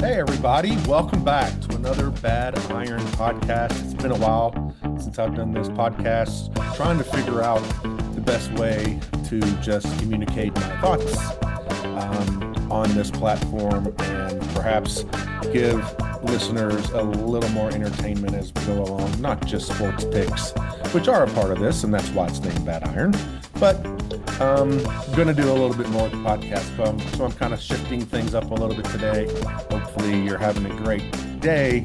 Hey, everybody. Welcome back to another Bad Iron podcast. It's been a while since I've done this podcast, trying to figure out the best way to just communicate my thoughts on this platform and perhaps give listeners a little more entertainment as we go along, not just sports picks, which are a part of this, and that's why it's named Bad Iron. But going to do a little bit more of the podcast, so I'm kind of shifting things up a little bit today. Hopefully you're having a great day.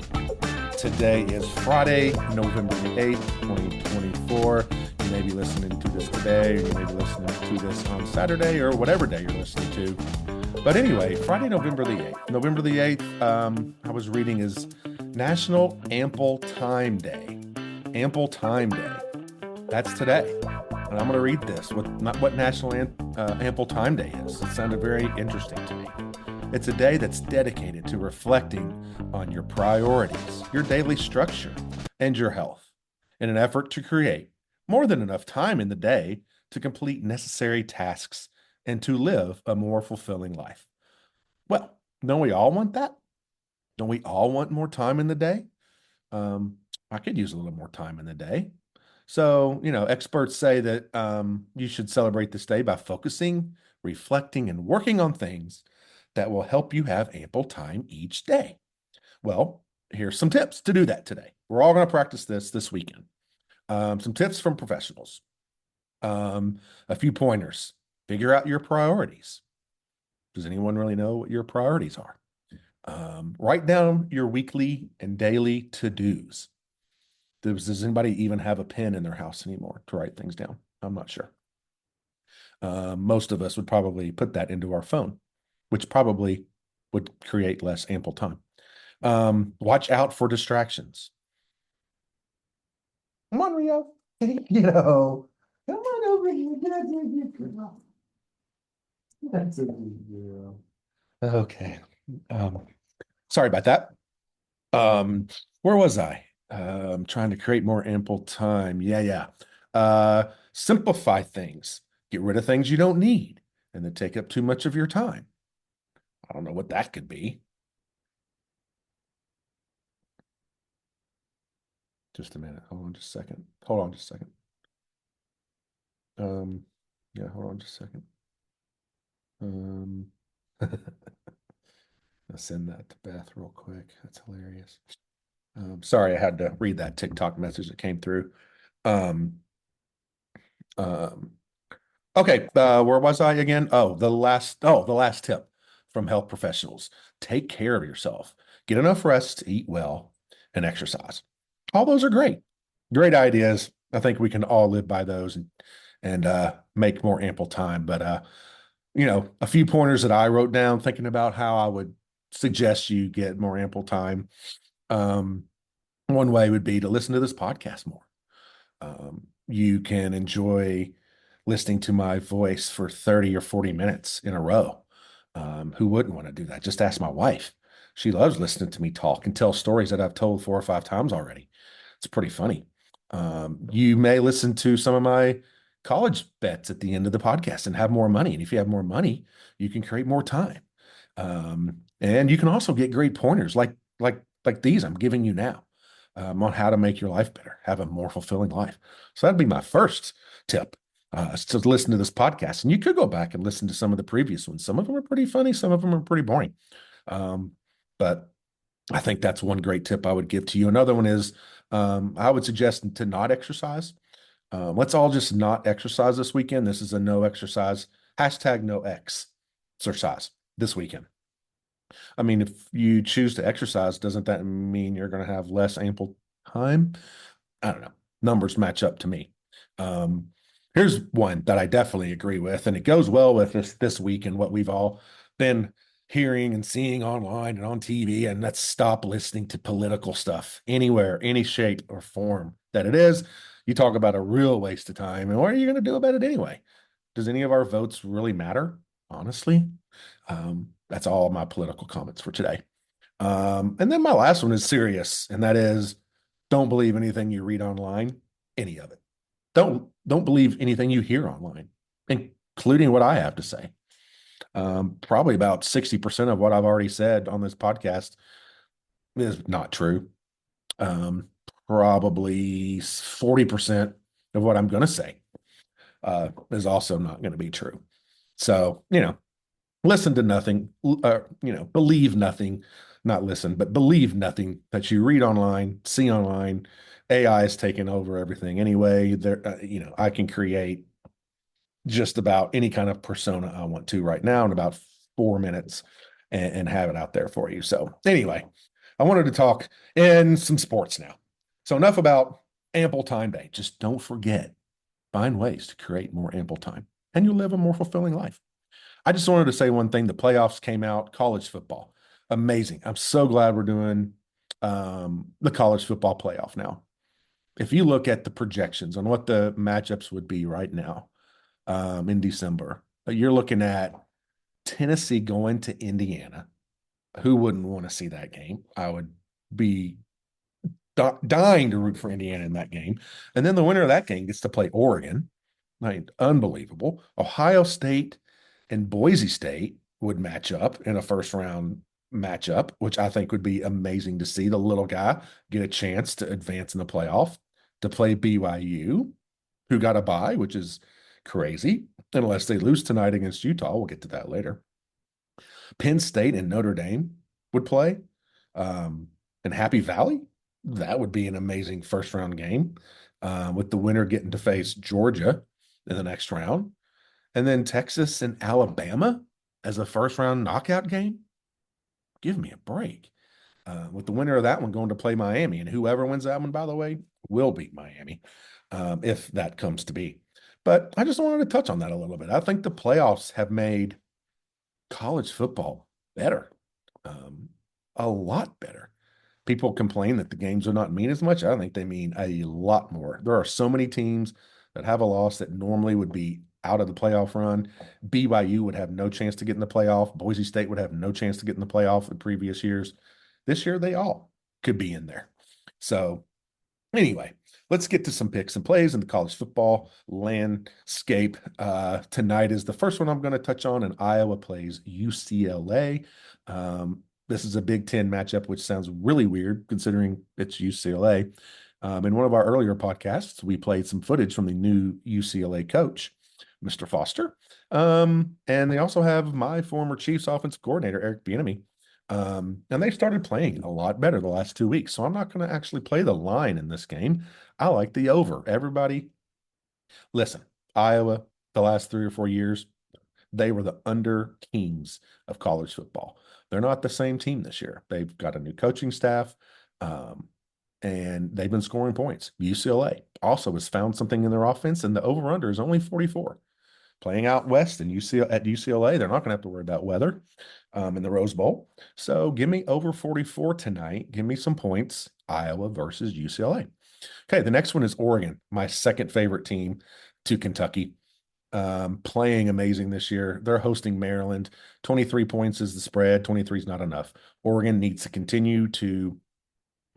Today is Friday, November the 8th, 2024. You may be listening to this today, or you may be listening to this on Saturday, or whatever day you're listening to. But anyway, Friday, November the 8th. November the 8th, I was reading, is National Ample Time Day. Ample Time Day. That's today. And I'm going to read this, what National Ample Time Day is. It sounded very interesting to me. It's a day that's dedicated to reflecting on your priorities, your daily structure, and your health in an effort to create more than enough time in the day to complete necessary tasks and to live a more fulfilling life. Well, don't we all want that? Don't we all want more time in the day? I could use a little more time in the day. So, experts say that you should celebrate this day by focusing, reflecting, and working on things that will help you have ample time each day. Well, here's some tips to do that today. We're all going to practice this weekend. Some tips from professionals. A few pointers. Figure out your priorities. Does anyone really know what your priorities are? Write down your weekly and daily to-dos. Does anybody even have a pen in their house anymore to write things down? I'm not sure. Most of us would probably put that into our phone, which probably would create less ample time. Watch out for distractions. Come on, Rio. Come on over here. That's a good girl. Okay. Sorry about that. Where was I? Trying to create more ample time. Yeah. Simplify things. Get rid of things you don't need and that take up too much of your time. I don't know what that could be. Just a minute. Hold on just a second. Yeah, hold on just a second. I'll send that to Beth real quick. That's hilarious. Sorry, I had to read that TikTok message that came through. Um, okay, where was I again? The last tip from health professionals. Take care of yourself. Get enough rest, eat well, and exercise. All those are great. Great ideas. I think we can all live by those and make more ample time. But a few pointers that I wrote down thinking about how I would suggest you get more ample time. One way would be to listen to this podcast more. You can enjoy listening to my voice for 30 or 40 minutes in a row. Who wouldn't want to do that? Just ask my wife. She loves listening to me talk and tell stories that I've told 4 or 5 times already. It's pretty funny. You may listen to some of my college bets at the end of the podcast and have more money. And if you have more money, you can create more time. And you can also get great pointers like these I'm giving you now on how to make your life better, have a more fulfilling life. So that'd be my first tip. To listen to this podcast. And you could go back and listen to some of the previous ones. Some of them are pretty funny. Some of them are pretty boring. But I think that's one great tip I would give to you. Another one is I would suggest to not exercise. Let's all just not exercise this weekend. This is a no exercise, #no exercise this weekend. I mean, if you choose to exercise, doesn't that mean you're going to have less ample time? I don't know. Numbers match up to me. Here's one that I definitely agree with, and it goes well with this week and what we've all been hearing and seeing online and on TV. And let's stop listening to political stuff anywhere, any shape or form that it is. You talk about a real waste of time, and what are you going to do about it anyway? Does any of our votes really matter? Honestly, that's all my political comments for today. And then my last one is serious, and that is don't believe anything you read online, any of it. Don't believe anything you hear online, including what I have to say. Probably about 60% of what I've already said on this podcast is not true. Um, Probably 40% of what I'm going to say is also not going to be true. So, listen to nothing, believe nothing, not listen, but believe nothing that you read online, see online. AI is taking over everything anyway. I can create just about any kind of persona I want to right now in about 4 minutes and have it out there for you. So, anyway, I wanted to talk in some sports now. So, enough about ample time day. Just don't forget, find ways to create more ample time and you'll live a more fulfilling life. I just wanted to say one thing. The playoffs came out, college football. Amazing. I'm so glad we're doing the college football playoff now. If you look at the projections on what the matchups would be right now in December, you're looking at Tennessee going to Indiana. Who wouldn't want to see that game? I would be dying to root for Indiana in that game. And then the winner of that game gets to play Oregon. I mean, unbelievable. Ohio State and Boise State would match up in a first round matchup, which I think would be amazing to see the little guy get a chance to advance in the playoff to play BYU, who got a bye, which is crazy, unless they lose tonight against Utah. We'll get to that later. Penn State and Notre Dame would play. And Happy Valley, that would be an amazing first round game with the winner getting to face Georgia in the next round. And then Texas and Alabama as a first round knockout game. Give me a break. With the winner of that one going to play Miami. And whoever wins that one, by the way, will beat Miami if that comes to be. But I just wanted to touch on that a little bit. I think the playoffs have made college football better, a lot better. People complain that the games do not mean as much. I think they mean a lot more. There are so many teams that have a loss that normally would be out of the playoff run. BYU would have no chance to get in the playoff. Boise State would have no chance to get in the playoff in previous years. This year, they all could be in there. So, anyway, let's get to some picks and plays in the college football landscape. Tonight is the first one I'm going to touch on, and Iowa plays UCLA. This is a Big Ten matchup, which sounds really weird considering it's UCLA. In one of our earlier podcasts, we played some footage from the new UCLA coach, Mr. Foster. And they also have my former Chiefs offensive coordinator, Eric Bieniemy. And they started playing a lot better the last 2 weeks. So I'm not going to actually play the line in this game. I like the over. Everybody, listen, Iowa, the last 3 or 4 years, they were the under kings of college football. They're not the same team this year. They've got a new coaching staff, and they've been scoring points. UCLA also has found something in their offense, and the over-under is only 44. Playing out west and at UCLA, they're not going to have to worry about weather in the Rose Bowl. So give me over 44 tonight. Give me some points. Iowa versus UCLA. Okay, the next one is Oregon, my second favorite team to Kentucky. Playing amazing this year. They're hosting Maryland. 23 points is the spread. 23 is not enough. Oregon needs to continue to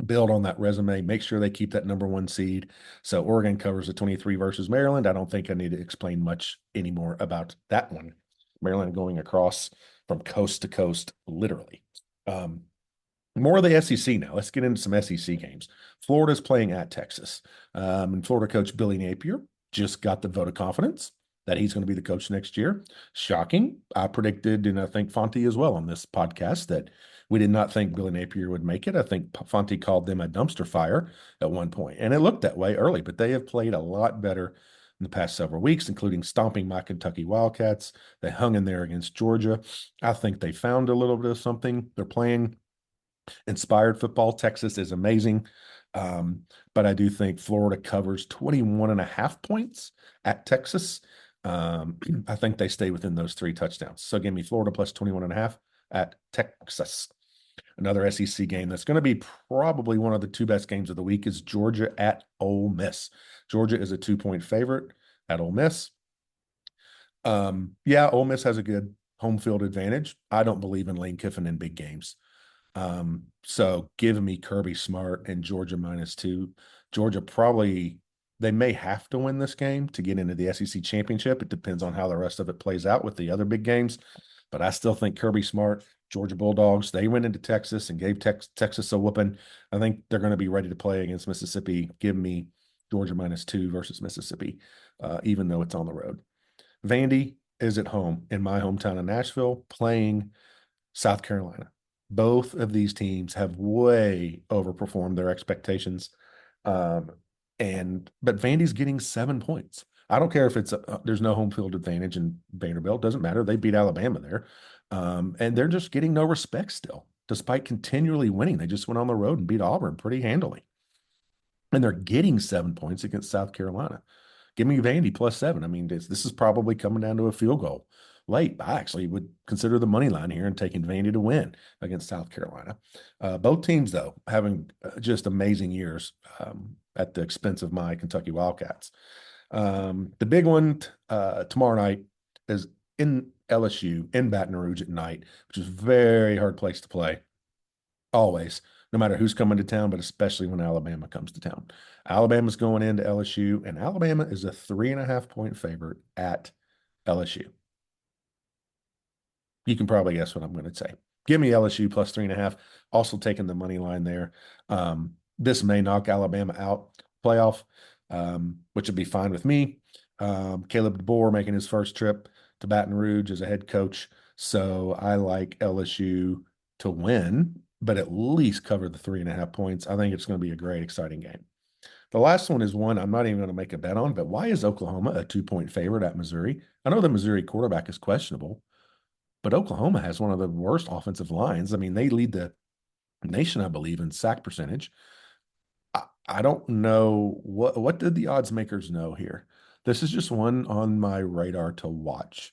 build on that resume, make sure they keep that number one seed. So Oregon covers the 23 versus Maryland. I don't think I need to explain much anymore about that one. Maryland going across from coast to coast, literally. More of the SEC now. Let's get into some SEC games. Florida's playing at Texas. And Florida coach Billy Napier just got the vote of confidence that he's going to be the coach next year. Shocking. I predicted, and I think Fonte as well on this podcast, that we did not think Billy Napier would make it. I think Fonte called them a dumpster fire at one point, and it looked that way early, but they have played a lot better in the past several weeks, including stomping my Kentucky Wildcats. They hung in there against Georgia. I think they found a little bit of something. They're playing inspired football. Texas is amazing. But I do think Florida covers 21.5 points at Texas. I think they stay within those 3 touchdowns. So give me Florida plus 21.5 at Texas. Another SEC game that's going to be probably one of the 2 best games of the week is Georgia at Ole Miss. Georgia is a 2-point favorite at Ole Miss. Yeah, Ole Miss has a good home field advantage. I don't believe in Lane Kiffin in big games. So give me Kirby Smart and Georgia -2. Georgia probably, they may have to win this game to get into the SEC championship. It depends on how the rest of it plays out with the other big games. but I still think Kirby Smart, Georgia Bulldogs, they went into Texas and gave Texas a whooping. I think they're going to be ready to play against Mississippi. Give me Georgia -2 versus Mississippi, even though it's on the road. Vandy is at home in my hometown of Nashville playing South Carolina. Both of these teams have way overperformed their expectations. Um, but Vandy's getting 7 points. I don't care if there's no home field advantage in Vanderbilt. Doesn't matter. They beat Alabama there. And they're just getting no respect still, despite continually winning. They just went on the road and beat Auburn pretty handily. And they're getting 7 points against South Carolina. Give me Vandy +7. I mean, this is probably coming down to a field goal late. I actually would consider the money line here and taking Vandy to win against South Carolina. Both teams, though, having just amazing years at the expense of my Kentucky Wildcats. The big one tomorrow night is in LSU in Baton Rouge at night, which is a very hard place to play. Always, no matter who's coming to town, but especially when Alabama comes to town. Alabama's going into LSU, and Alabama is a 3.5-point favorite at LSU. You can probably guess what I'm going to say. Give me LSU +3.5. Also taking the money line there. This may knock Alabama out playoff, which would be fine with me. Caleb DeBoer making his first trip to Baton Rouge as a head coach. So I like LSU to win, but at least cover the 3.5 points. I think it's going to be a great, exciting game. The last one is one I'm not even going to make a bet on, but why is Oklahoma a 2-point favorite at Missouri? I know the Missouri quarterback is questionable, but Oklahoma has one of the worst offensive lines. I mean, they lead the nation, I believe, in sack percentage. I don't know what did the odds makers know here. This is just one on my radar to watch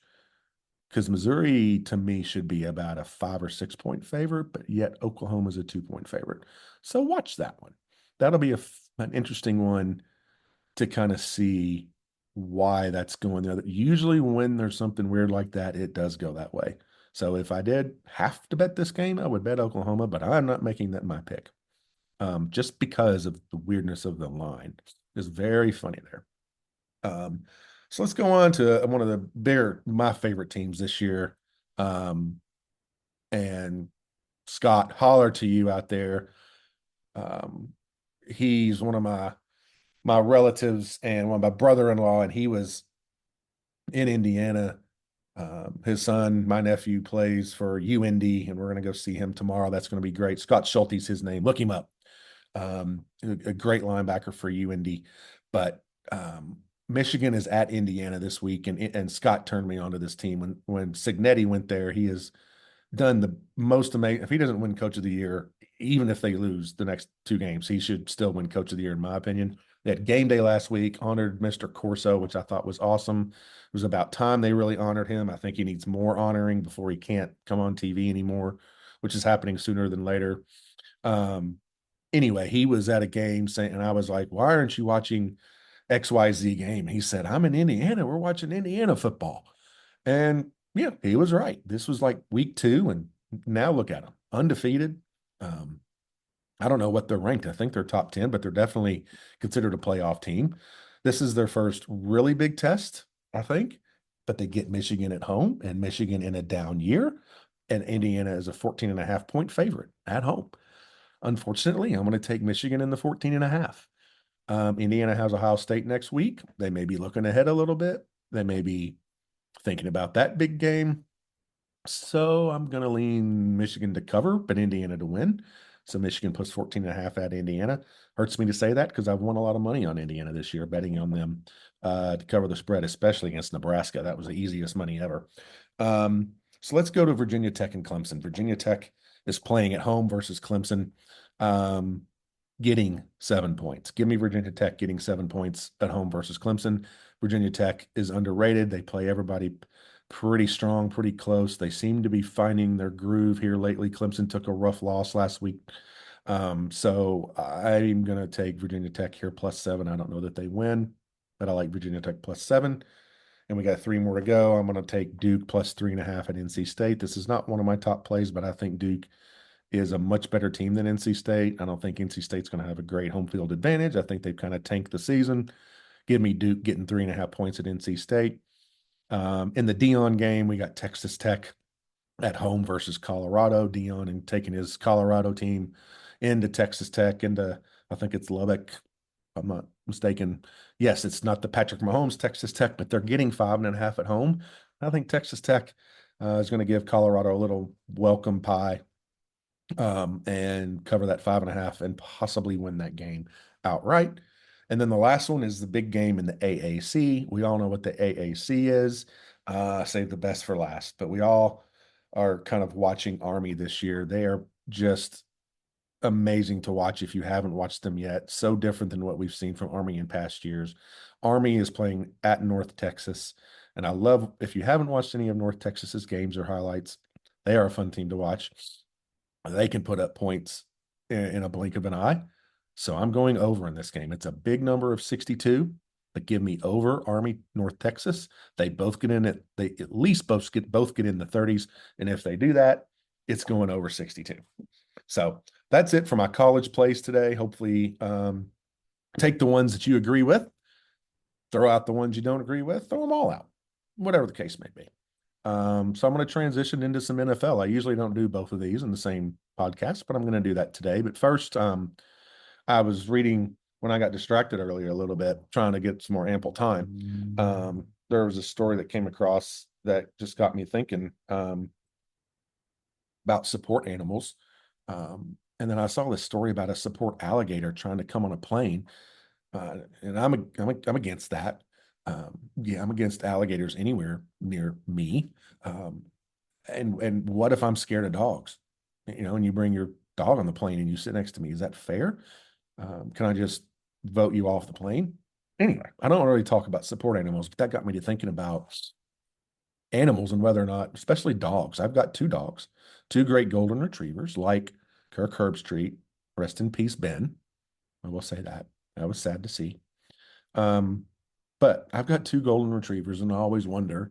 because Missouri to me should be about a 5 or 6 point favorite, but yet Oklahoma's a 2-point favorite. So watch that one. That'll be an interesting one to kind of see why that's going there. Usually when there's something weird like that, it does go that way. So if I did have to bet this game, I would bet Oklahoma, but I'm not making that my pick. Just because of the weirdness of the line. It's very funny there. So let's go on to one of my favorite teams this year. And Scott, holler to you out there. He's one of my relatives and one of my brother-in-law, and he was in Indiana. His son, my nephew, plays for UND, and we're going to go see him tomorrow. That's going to be great. Scott Schulte's his name. Look him up. A great linebacker for UND. But Michigan is at Indiana this week, and Scott turned me onto this team. When Cignetti went there, he has done the most amazing. If he doesn't win Coach of the Year, even if they lose the next 2 games, he should still win Coach of the Year, in my opinion. They had game day last week, honored Mr. Corso, which I thought was awesome. It was about time they really honored him. I think he needs more honoring before he can't come on TV anymore, which is happening sooner than later. Anyway, he was at a game saying, and I was like, why aren't you watching XYZ game? He said, I'm in Indiana. We're watching Indiana football. And yeah, he was right. This was like week 2, and now look at them, undefeated. I don't know what they're ranked. I think they're top 10, but they're definitely considered a playoff team. This is their first really big test, I think, but they get Michigan at home and Michigan in a down year, and Indiana is a 14.5-point favorite at home. Unfortunately, I'm going to take Michigan in the 14.5. Indiana has Ohio State next week. They may be looking ahead a little bit. They may be thinking about that big game. So I'm going to lean Michigan to cover, but Indiana to win. So Michigan plus 14.5 at Indiana. Hurts me to say that because I've won a lot of money on Indiana this year, betting on them to cover the spread, especially against Nebraska. That was the easiest money ever. So let's go to Virginia Tech and Clemson. Virginia Tech is playing at home versus Clemson, getting 7 points. Give me Virginia Tech getting 7 points at home versus Clemson. Virginia Tech is underrated. They play everybody pretty strong, pretty close. They seem to be finding their groove here lately. Clemson took a rough loss last week. So I'm going to take Virginia Tech here +7. I don't know that they win, but I like Virginia Tech +7. And we got 3 more to go. I'm going to take Duke +3.5 at NC State. This is not one of my top plays, but I think Duke is a much better team than NC State. I don't think NC State's going to have a great home field advantage. I think they've kind of tanked the season. Give me Duke getting 3.5 points at NC State. In the Dion game, we got Texas Tech at home versus Colorado. Dion and taking his Colorado team into Texas Tech, into I think it's Lubbock. If I'm not mistaken. Yes, it's not the Patrick Mahomes Texas Tech, but they're getting 5.5 at home. I think Texas Tech is going to give Colorado a little welcome pie and cover that 5.5 and possibly win that game outright. And then the last one is the big game in the AAC. We all know what the AAC is. Save the best for last, but we all are kind of watching Army this year. They are just amazing to watch if you haven't watched them yet. So different than what we've seen from Army in past years. Army is playing at North Texas, and I love if you haven't watched any of North Texas's games or highlights, they are a fun team to watch. They can put up points in a blink of an eye. So I'm going over in this game. It's a big number of 62, but give me over Army North Texas. They both get in it. They at least both get in the 30s. And if they do that, it's going over 62. So that's it for my college plays today. Hopefully, take the ones that you agree with, throw out the ones you don't agree with, throw them all out, whatever the case may be. So I'm going to transition into some NFL. I usually don't do both of these in the same podcast, but I'm going to do that today. But first, I was reading when I got distracted earlier a little bit, trying to get some more ample time. There was a story that came across that just got me thinking about support animals. And then I saw this story about a support alligator trying to come on a plane, and I'm against that. Yeah, I'm against alligators anywhere near me. And what if I'm scared of dogs? And you bring your dog on the plane and you sit next to me. Is that fair? Can I just vote you off the plane? Anyway, I don't really talk about support animals, but that got me to thinking about animals and whether or not, especially dogs. I've got two dogs, two great golden retrievers, like Kirk Herbstreit. Rest in peace, Ben. I will say that. That was sad to see. But I've got two golden retrievers, and I always wonder,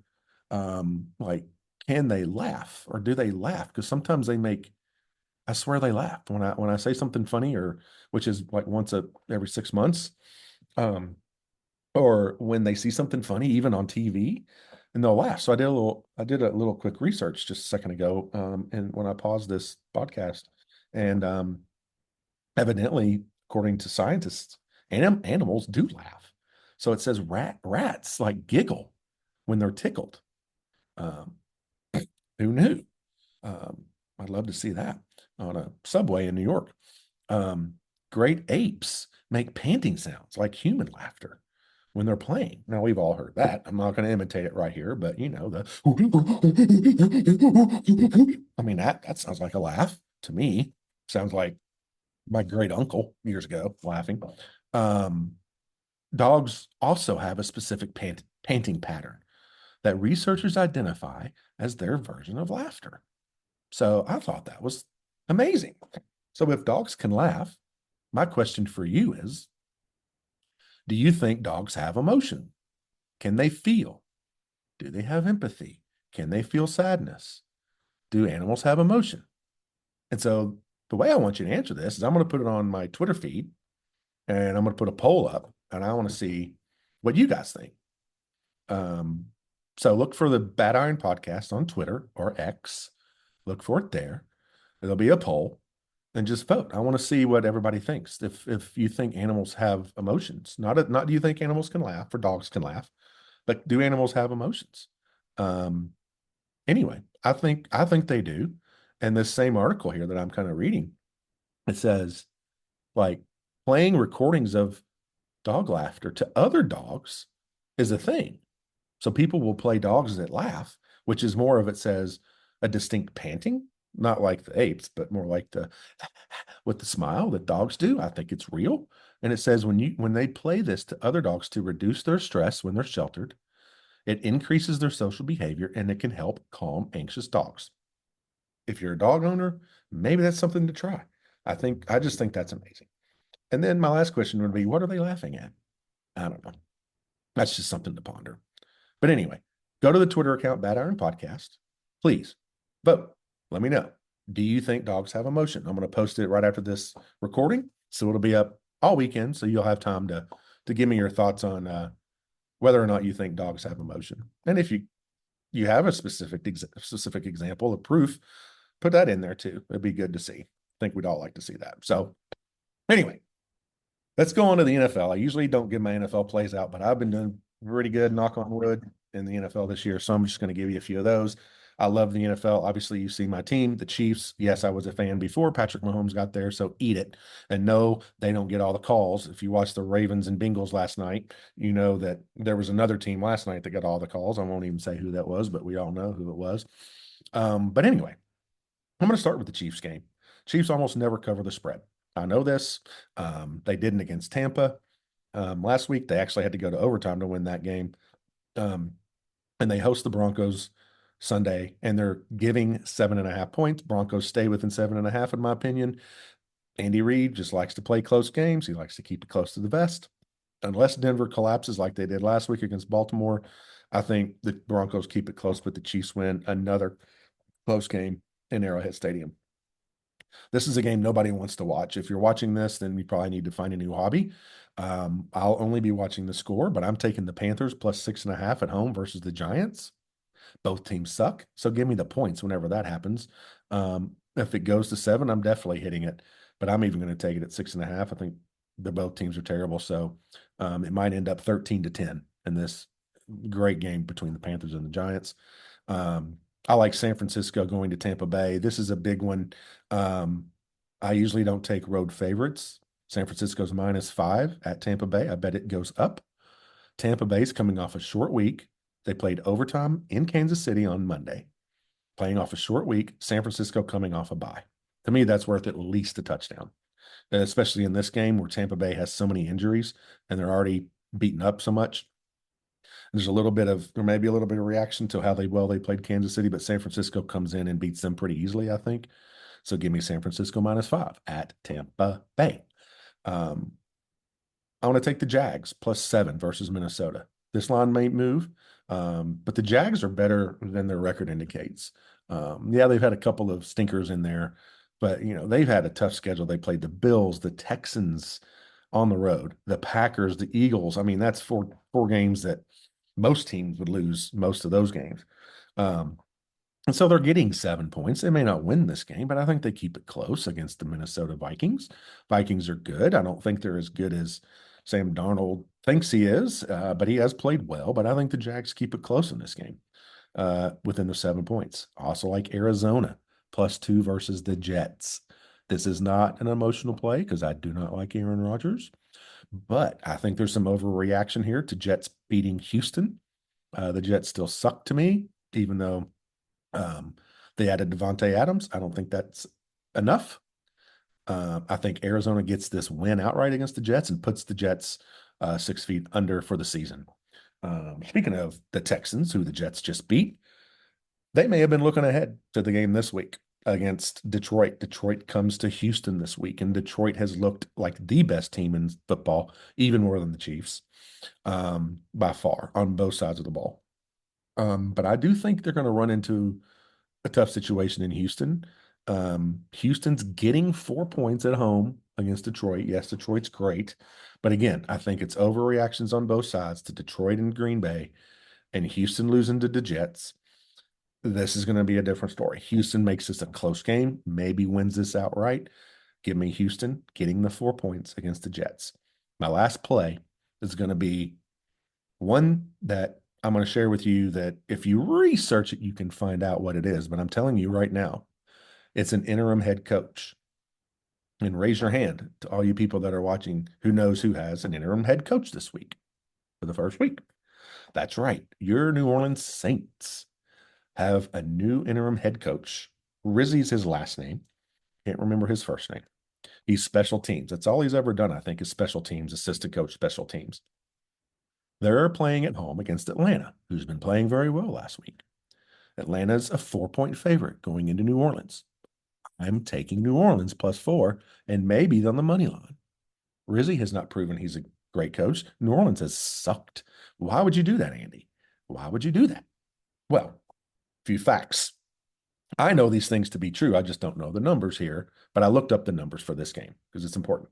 like, can they laugh or do they laugh? Because sometimes I swear they laugh when I say something funny, or which is like once every 6 months, um, or when they see something funny, even on TV, and they'll laugh. So I did a little quick research just a second ago, and when I paused this podcast, and evidently, according to scientists, animals do laugh. So it says rats like giggle when they're tickled. Um, who knew? I'd love to see that on a subway in New York. Um, Great apes make panting sounds like human laughter when they're playing. Now we've all heard that. I'm not going to imitate it right here, but the I mean that sounds like a laugh to me. Sounds like my great uncle years ago laughing. Um, Dogs also have a specific panting pattern that researchers identify as their version of laughter. So I thought that was amazing. So if dogs can laugh, my question for you is, do you think dogs have emotion? Can they feel? Do they have empathy? Can they feel sadness? Do animals have emotion? And so the way I want you to answer this is I'm going to put it on my Twitter feed, and I'm going to put a poll up, and I want to see what you guys think. So look for the Bad Iron Podcast on Twitter or X. Look for it there. There'll be a poll, and just vote. I want to see what everybody thinks. If you think animals have emotions, not do you think animals can laugh or dogs can laugh, but do animals have emotions? Anyway, I think they do. And this same article here that I'm kind of reading, it says, like, playing recordings of dog laughter to other dogs is a thing. So people will play dogs that laugh, which is more of, it says, a distinct panting, not like the apes, but more like the with the smile that dogs do. I think it's real. And it says when they play this to other dogs to reduce their stress when they're sheltered, it increases their social behavior and it can help calm anxious dogs. If you're a dog owner, maybe that's something to try. I just think that's amazing. And then my last question would be, what are they laughing at? I don't know. That's just something to ponder. But anyway, go to the Twitter account, Bad Iron Podcast. Please vote. Let me know. Do you think dogs have emotion? I'm going to post it right after this recording, so it'll be up all weekend, so you'll have time to give me your thoughts on whether or not you think dogs have emotion. And if you you have a specific example of proof, put that in there too. It'd be good to see. I think we'd all like to see that. So anyway, let's go on to the NFL. I usually don't give my NFL plays out, but I've been doing pretty good, knock on wood, in the NFL this year. So I'm just going to give you a few of those. I love the NFL. Obviously, you see my team, the Chiefs. Yes, I was a fan before Patrick Mahomes got there, so eat it. And no, they don't get all the calls. If you watched the Ravens and Bengals last night, you know that there was another team last night that got all the calls. I won't even say who that was, but we all know who it was. But anyway, I'm going to start with the Chiefs game. Chiefs almost never cover the spread. I know this. They didn't against Tampa. Last week, they actually had to go to overtime to win that game. And they host the Broncos Sunday, and they're giving 7.5 points. Broncos stay within 7.5, in my opinion. Andy Reid just likes to play close games. He likes to keep it close to the vest. Unless Denver collapses like they did last week against Baltimore, I think the Broncos keep it close, but the Chiefs win another close game in Arrowhead Stadium. This is a game nobody wants to watch. If you're watching this, then you probably need to find a new hobby. I'll only be watching the score, but I'm taking the Panthers plus 6.5 at home versus the Giants. Both teams suck, so give me the points whenever that happens. If it goes to 7, I'm definitely hitting it, but I'm even going to take it at 6.5. I think both teams are terrible, so it might end up 13-10 in this great game between the Panthers and the Giants. I like San Francisco going to Tampa Bay. This is a big one. I usually don't take road favorites. San Francisco's -5 at Tampa Bay. I bet it goes up. Tampa Bay's coming off a short week. They played overtime in Kansas City on Monday, playing off a short week. San Francisco coming off a bye. To me, that's worth at least a touchdown, especially in this game where Tampa Bay has so many injuries and they're already beaten up so much. There may be a little bit of reaction to how they played Kansas City, but San Francisco comes in and beats them pretty easily, I think. So give me San Francisco -5 at Tampa Bay. I want to take the Jags +7 versus Minnesota. This line may move, but the Jags are better than their record indicates. Yeah, they've had a couple of stinkers in there, but they've had a tough schedule. They played the Bills, the Texans on the road, the Packers, the Eagles. I mean, that's four games that most teams would lose most of those games. And so they're getting 7 points. They may not win this game, but I think they keep it close against the Minnesota Vikings. Vikings are good. I don't think they're as good as Sam Darnold thinks he is, but he has played well. But I think the Jags keep it close in this game within the 7 points. Also like Arizona +2 versus the Jets. This is not an emotional play because I do not like Aaron Rodgers, but I think there's some overreaction here to Jets beating Houston. The Jets still suck to me, even though they added Devontae Adams. I don't think that's enough. I think Arizona gets this win outright against the Jets and puts the Jets 6 feet under for the season. Speaking of the Texans, who the Jets just beat, they may have been looking ahead to the game this week against Detroit. Detroit comes to Houston this week, and Detroit has looked like the best team in football, even more than the Chiefs, by far, on both sides of the ball. But I do think they're going to run into a tough situation in Houston. Houston's getting 4 points at home against Detroit. Yes, Detroit's great. But again, I think it's overreactions on both sides to Detroit and Green Bay, and Houston losing to the Jets. This is going to be a different story. Houston makes this a close game, maybe wins this outright. Give me Houston getting the 4 points against the Jets. My last play is going to be one that I'm going to share with you that if you research it, you can find out what it is. But I'm telling you right now, it's an interim head coach. And raise your hand to all you people that are watching who knows who has an interim head coach this week for the first week. That's right. Your New Orleans Saints have a new interim head coach. Rizzi's his last name. Can't remember his first name. He's special teams. That's all he's ever done, I think, is special teams, assistant coach, special teams. They're playing at home against Atlanta, who's been playing very well last week. Atlanta's a 4-point favorite going into New Orleans. I'm taking New Orleans +4 and maybe on the money line. Rizzi has not proven he's a great coach. New Orleans has sucked. Why would you do that, Andy? Why would you do that? Well, a few facts. I know these things to be true. I just don't know the numbers here, but I looked up the numbers for this game because it's important.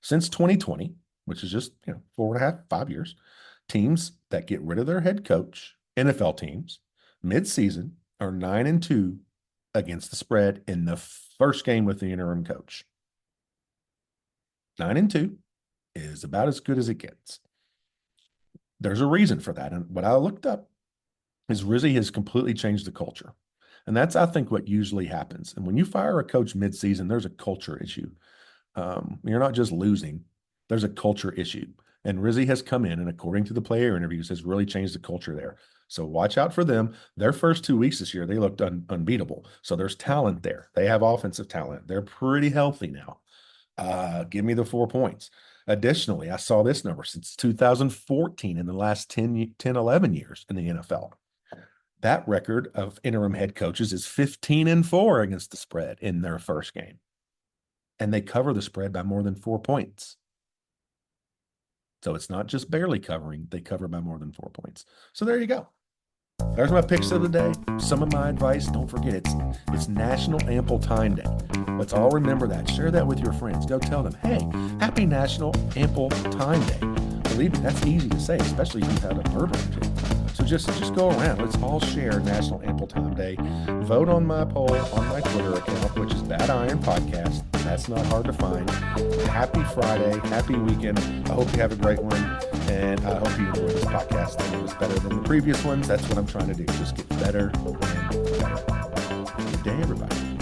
Since 2020, which is just 4.5, 5 years, teams that get rid of their head coach, NFL teams, midseason are 9-2 against the spread in the first game with the interim coach. 9-2 is about as good as it gets. There's a reason for that. And what I looked up is Rizzi has completely changed the culture. And that's, I think, what usually happens. And when you fire a coach midseason, there's a culture issue. You're not just losing, there's a culture issue. And Rizzi has come in and, according to the player interviews, has really changed the culture there. So watch out for them. Their first 2 weeks this year, they looked unbeatable. So there's talent there. They have offensive talent. They're pretty healthy now. Give me the 4 points. Additionally, I saw this number since 2014 in the last 10, 11 years in the NFL. That record of interim head coaches is 15-4 against the spread in their first game. And they cover the spread by more than 4 points. So it's not just barely covering, they cover by more than 4 points. So there you go. There's my picks of the day. Some of my advice. Don't forget, it's National Ample Time Day. Let's all remember that. Share that with your friends. Go tell them, hey, happy National Ample Time Day. Believe me, that's easy to say, especially if you've had a bourbon or two. So just go around. Let's all share National Ample Time Day. Vote on my poll on my Twitter account, which is Bad Iron Podcast. That's not hard to find. Happy Friday. Happy weekend. I hope you have a great one. And I hope you enjoyed this podcast. And it was better than the previous ones. That's what I'm trying to do. Just get better and better. Good day, everybody.